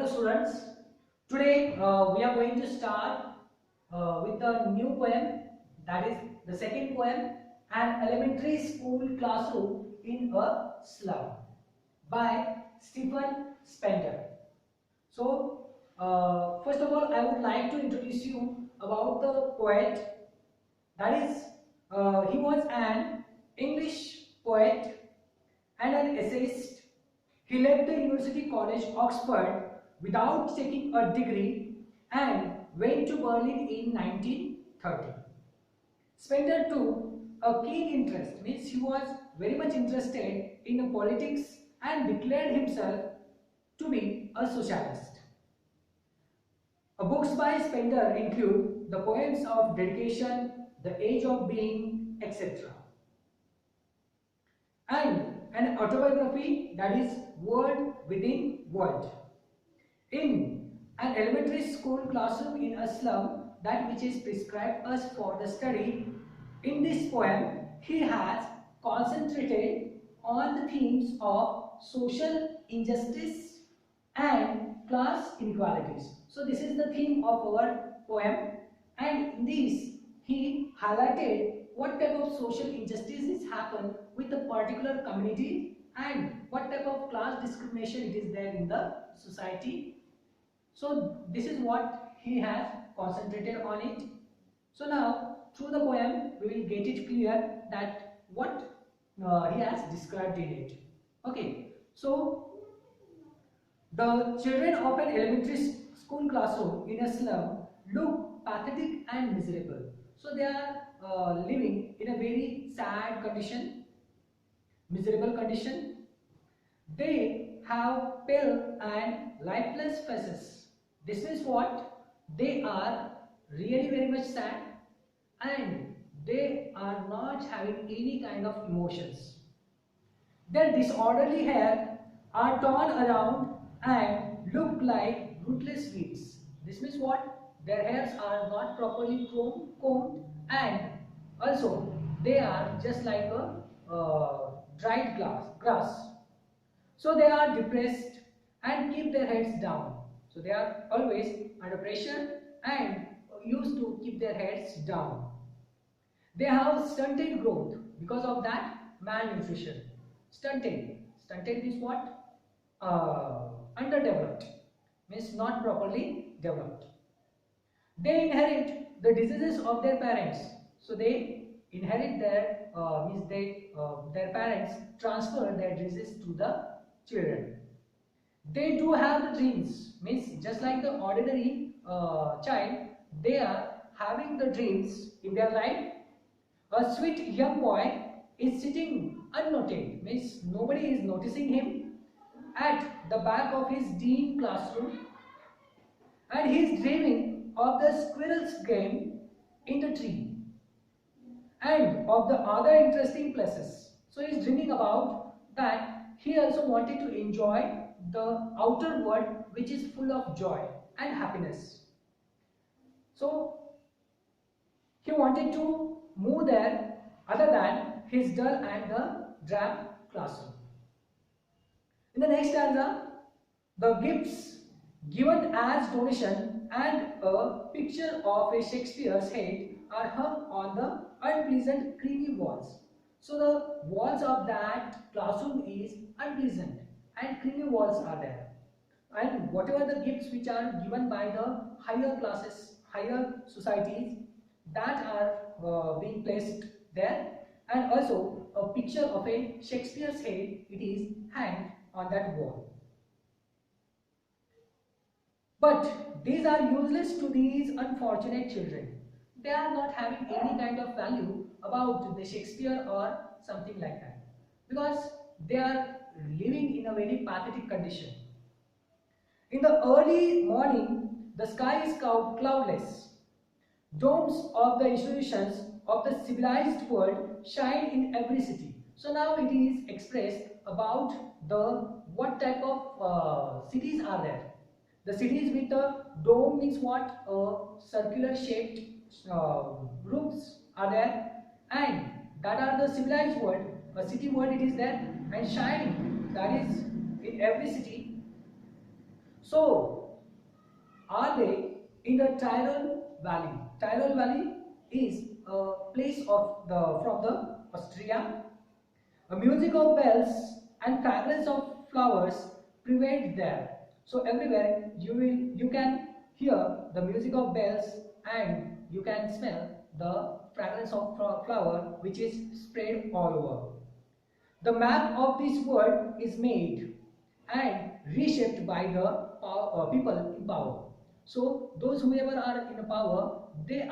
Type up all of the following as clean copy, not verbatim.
Hello students, today we are going to start with a new poem, that is the second poem, An Elementary School Classroom in a Slum by Stephen Spender. So first of all I would like to introduce you about the poet, that is he was an English poet and an essayist. He left the University College Oxford without taking a degree and went to Berlin in 1930. Spender took a keen interest, means he was very much interested in politics and declared himself to be a socialist. Books by Spender include the poems of dedication, the age of being, etc. And an autobiography, that is World Within World. In an elementary school classroom in a slum, that which is prescribed us for the study, in this poem he has concentrated on the themes of social injustice and class inequalities. So this is the theme of our poem, and in this he highlighted what type of social injustices happen with a particular community and what type of class discrimination it is there in the society. So this is what he has concentrated on it. So now through the poem we will get it clear that what he has described in it. Okay, so the children of an elementary school classroom in a slum look pathetic and miserable. So they are living in a very sad condition, miserable condition. They have pale and lifeless faces. This means what? They are really very much sad and they are not having any kind of emotions. Their disorderly hair are torn around and look like rootless weeds. This means what? Their hairs are not properly combed and also they are just like a dried grass. So they are depressed and keep their heads down. So they are always under pressure and used to keep their heads down. They have stunted growth because of that malnutrition. Stunted means what? Underdeveloped, means not properly developed. They inherit the diseases of their parents. So they inherit their means their parents transfer their disease to the children. They do have the dreams, means just like the ordinary child, they are having the dreams in their life. A sweet young boy is sitting unnoted, means nobody is noticing him, at the back of his dim classroom, and he is dreaming of the squirrel's game in the tree and of the other interesting places. So he is dreaming about that he also wanted to enjoy the outer world which is full of joy and happiness. So he wanted to move there other than his dull and the drab classroom. In the next stanza, the gifts given as donation and a picture of a Shakespeare's head are hung on the unpleasant creamy walls. So the walls of that classroom is unpleasant and creamy walls are there. And whatever the gifts which are given by the higher classes, higher societies, that are being placed there, and also a picture of a Shakespeare's head, it is hanged on that wall. But these are useless to these unfortunate children. They are not having any kind of value about the Shakespeare or something like that, because they are living in a very pathetic condition. In the early morning, the sky is cloudless. Domes of the institutions of the civilized world shine in every city. So now it is expressed about the what type of cities are there. The cities with a dome means what? Circular shaped roofs are there, and that are the civilized world. A city world it is there, and shining, that is in every city. So are they in the Tyrol Valley? Tyrol Valley is a place of the from the Austria. A music of bells and fragrance of flowers prevailed there. So everywhere you can hear the music of bells and you can smell the fragrance of flower which is spread all over. The map of this world is made and reshaped by the people in power. So those whoever are in power, they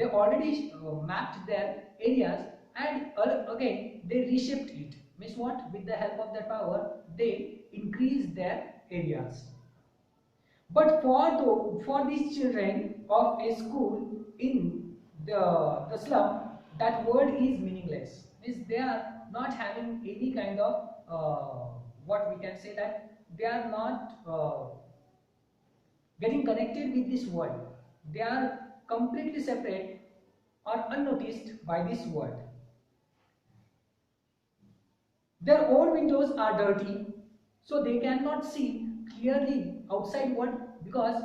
already mapped their areas and again they reshaped it. Means what? With the help of that power, they increase their areas. But for these children of a school in the slum, that word is meaningless. Means they are not having any kind of what we can say that they are not getting connected with this world. They are completely separate or unnoticed by this world. Their own windows are dirty, so they cannot see clearly outside world because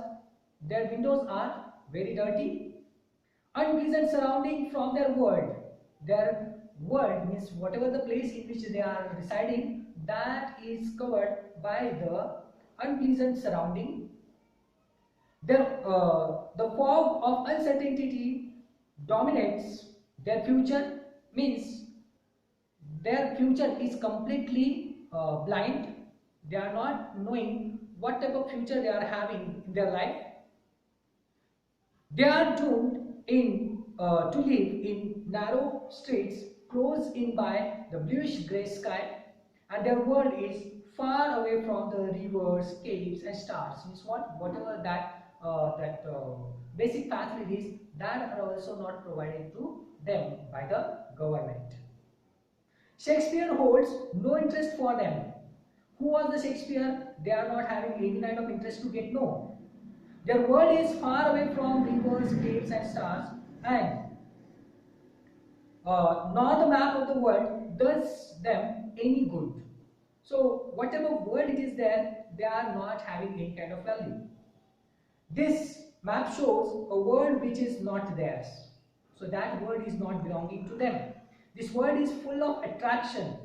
their windows are very dirty. Unpleasant surrounding from their world. Their world means whatever the place in which they are residing, that is covered by the unpleasant surrounding. The fog of uncertainty dominates their future, means their future is completely blind. They are not knowing what type of future they are having in their life. They are doomed to live in narrow streets closed in by the bluish grey sky, and their world is far away from the rivers, caves and stars. Means what? Whatever basic facilities that are also not provided to them by the government. Shakespeare holds no interest for them. Who was the Shakespeare? They are not having any kind of interest to get know. Their world is far away from rivers, caves and stars, and nor the map of the world does them any good. So whatever world it is there, they are not having any kind of value. This map shows a world which is not theirs. So that world is not belonging to them. This world is full of attraction.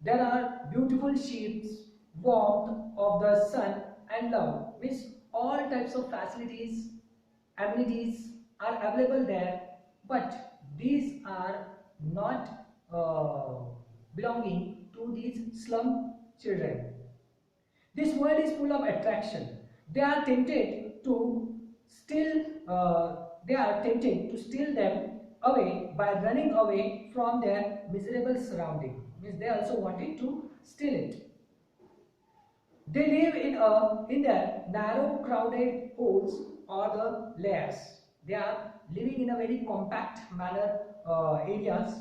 There are beautiful shapes, warmth of the sun and love. Means all types of facilities, amenities are available there, but these are not belonging to these slum children. This world is full of attraction. They are tempted to steal them away by running away from their miserable surrounding. Means they also wanted to steal it. They live in their narrow, crowded holes or the layers. They are living in a very compact manner areas.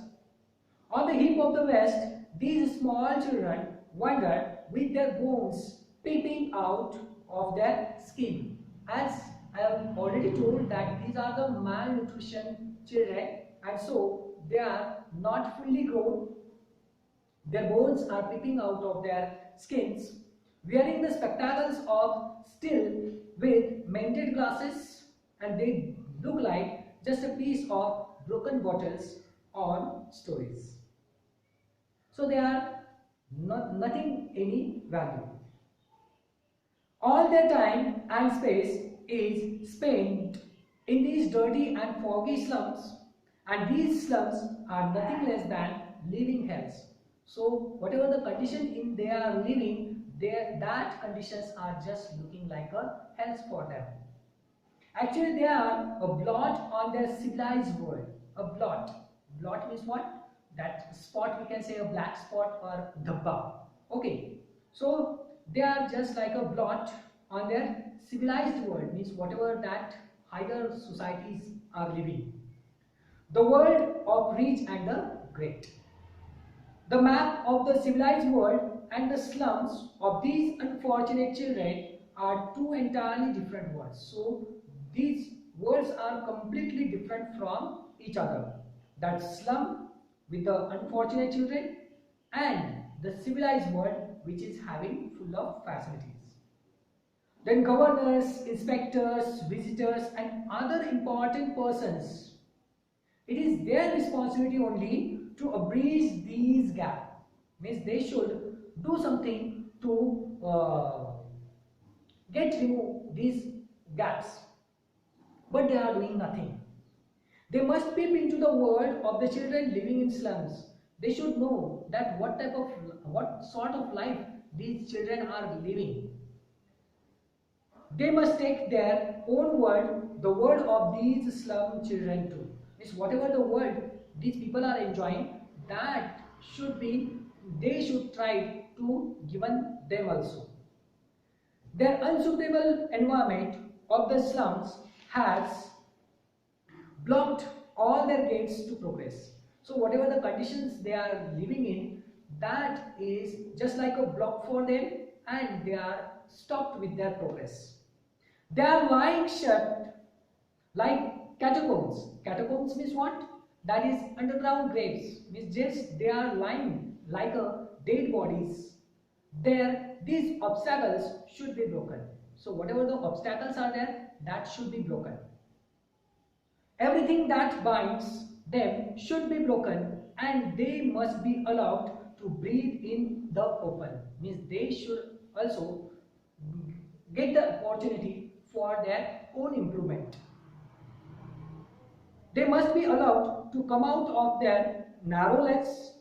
On the hip of the west, these small children wander with their bones peeping out of their skin. As I have already told that these are the malnutrition children, and so they are not fully grown. Their bones are peeping out of their skins, wearing the spectacles of steel with mended glasses, and they look like just a piece of broken bottles on stories. So they are nothing any value. All their time and space is spent in these dirty and foggy slums, and these slums are nothing less than living hells. So whatever the condition in they are living, that conditions are just looking like a hells for them. Actually, they are a blot on their civilized world. A blot. Blot means what? That spot, we can say a black spot or dhabba. Okay. So they are just like a blot on their civilized world. Means whatever that higher societies are living. The world of rich and the great. The map of the civilized world and the slums of these unfortunate children are two entirely different worlds. So these worlds are completely different from each other. That slum with the unfortunate children and the civilized world which is having full of facilities. then governors, inspectors, visitors and other important persons. It is their responsibility only to bridge these gaps. Means they should do something to remove these gaps. But they are doing nothing. They must peep into the world of the children living in slums. They should know that what sort of life these children are living. They must take their own world, the world of these slum children too. Means whatever the world these people are enjoying, that should be, they should try to given them also. Their unsuitable environment of the slums has blocked all their gates to progress. So whatever the conditions they are living in, that is just like a block for them and they are stopped with their progress. They are lying shut like catacombs. Catacombs means what? That is underground graves. Means just they are lying like a dead bodies. There, these obstacles should be broken. So whatever the obstacles are there, that should be broken. Everything that binds them should be broken and they must be allowed to breathe in the open. Means they should also get the opportunity for their own improvement. They must be allowed to come out of their narrow legs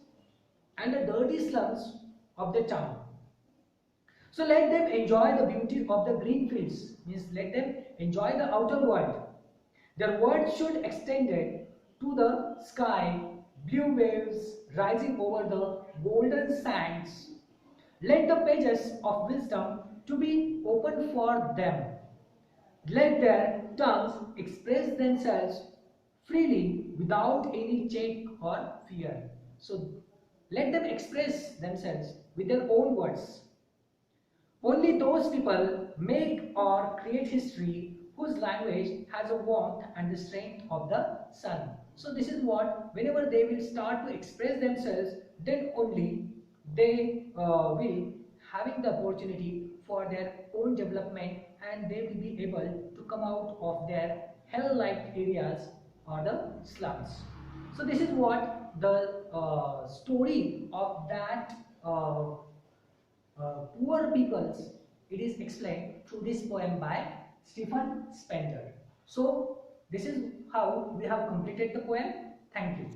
and the dirty slums of the town. So let them enjoy the beauty of the green fields. Means let them enjoy the outer world. Their world should extend to the sky, blue waves rising over the golden sands. Let the pages of wisdom to be open for them. Let their tongues express themselves freely without any check or fear. So let them express themselves with their own words. Only those people make or create history whose language has a warmth and the strength of the sun. So this is what, whenever they will start to express themselves, then only they will having the opportunity for their own development and they will be able to come out of their hell-like areas or the slums. So this is what the story of that poor peoples, it is explained through this poem by Stephen Spender. So this is how we have completed the poem. Thank you.